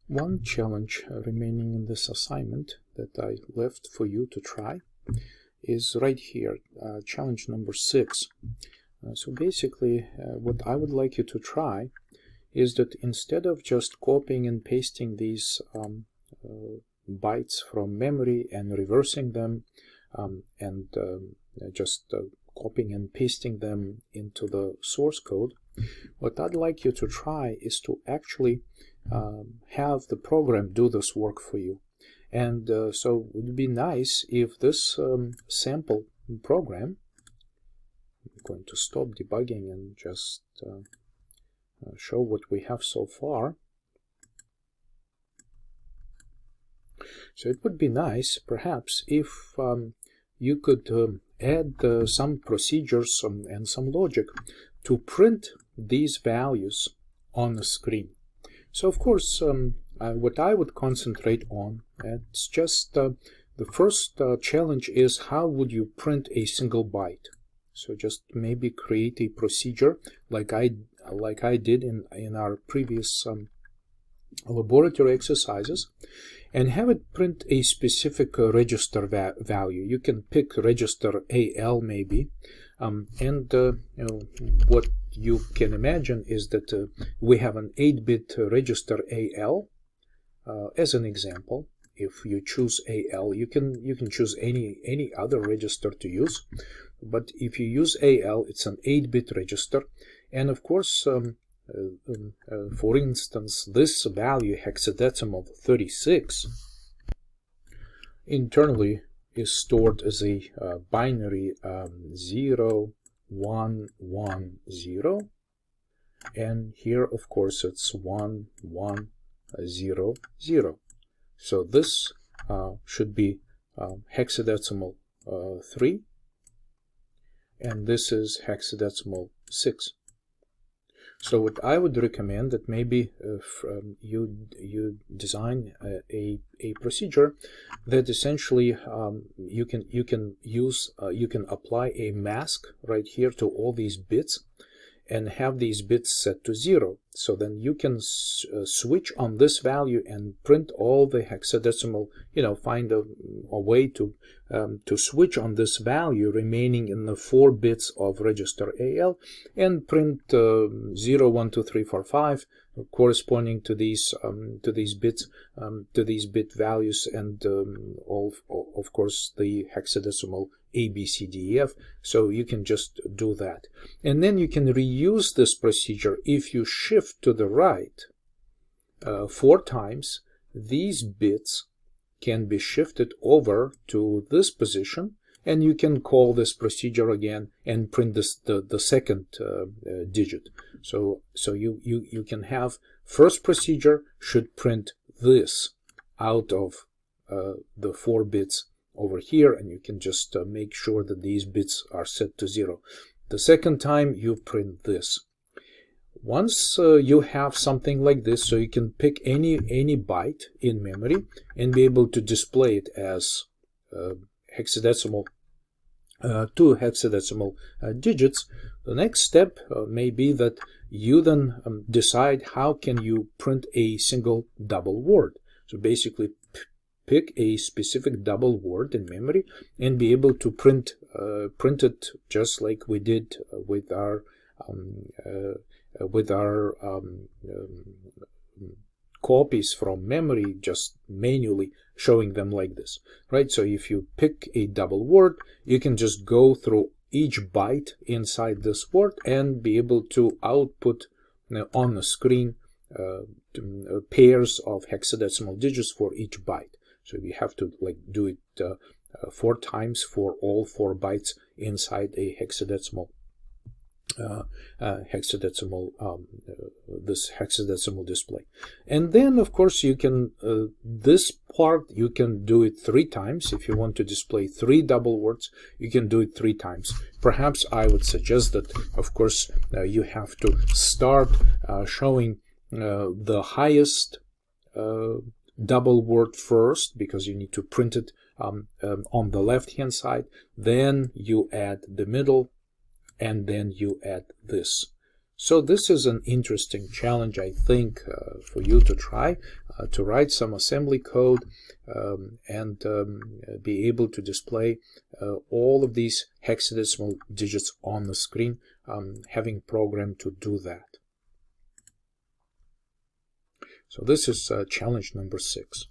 One challenge remaining in this assignment that I left for you to try is right here, challenge number 6. So basically what I would like you to try is that instead of just copying and pasting these bytes from memory and reversing them and just copying and pasting them into the source code, what I'd like you to try is to actually have the program do this work for you. And so it would be nice if this sample program, I'm going to stop debugging and just show what we have so far. So it would be nice, perhaps, if you could add some procedures and some logic to print these values on the screen. So of course, what I would concentrate on, it's just the first challenge is how would you print a single byte. So just maybe create a procedure like I did in our previous laboratory exercises, and have it print a specific register value. You can pick register AL maybe, and you know, what you can imagine is that we have an 8-bit register AL as an example. If you choose AL, you can choose any other register to use, but if you use AL, it's an 8-bit register, and of course for instance, this value hexadecimal 36 internally is stored as a binary 0, 1, 1, 0, and here of course it's 1, 1, 0, 0. So this should be hexadecimal 3, and this is hexadecimal 6. So what I would recommend that maybe you design a procedure that essentially you can apply a mask right here to all these bits and have these bits set to 0. So then you can switch on this value and print all the hexadecimal, find a way to switch on this value remaining in the 4 bits of register AL and print 0, 1, 2, 3, 4, 5 corresponding to these bits, to these bit values, and all of course the hexadecimal A, B, C, D, E, F. So you can just do that, and then you can reuse this procedure. If you shift to the right 4 times, these bits can be shifted over to this position, and you can call this procedure again and print the second digit. So you can have first procedure should print this out of the 4 bits over here, and you can just make sure that these bits are set to 0. The second time you print this. Once you have something like this, so you can pick any byte in memory and be able to display it as hexadecimal, 2 hexadecimal digits. The next step may be that you then decide how can you print a single double word. So basically pick a specific double word in memory and be able to print it just like we did with our copies from memory, just manually showing them like this, right? So if you pick a double word, you can just go through each byte inside this word and be able to output on the screen pairs of hexadecimal digits for each byte. So we have to do it 4 times for all 4 bytes inside a hexadecimal this hexadecimal display. And then of course you can this part you can do it 3 times. If you want to display 3 double words, you can do it 3 times. Perhaps I would suggest that of course you have to start showing the highest double word first, because you need to print it on the left hand side, then you add the middle, and then you add this. So this is an interesting challenge, I think, for you to try, to write some assembly code and be able to display all of these hexadecimal digits on the screen, having programmed to do that. So this is challenge number 6.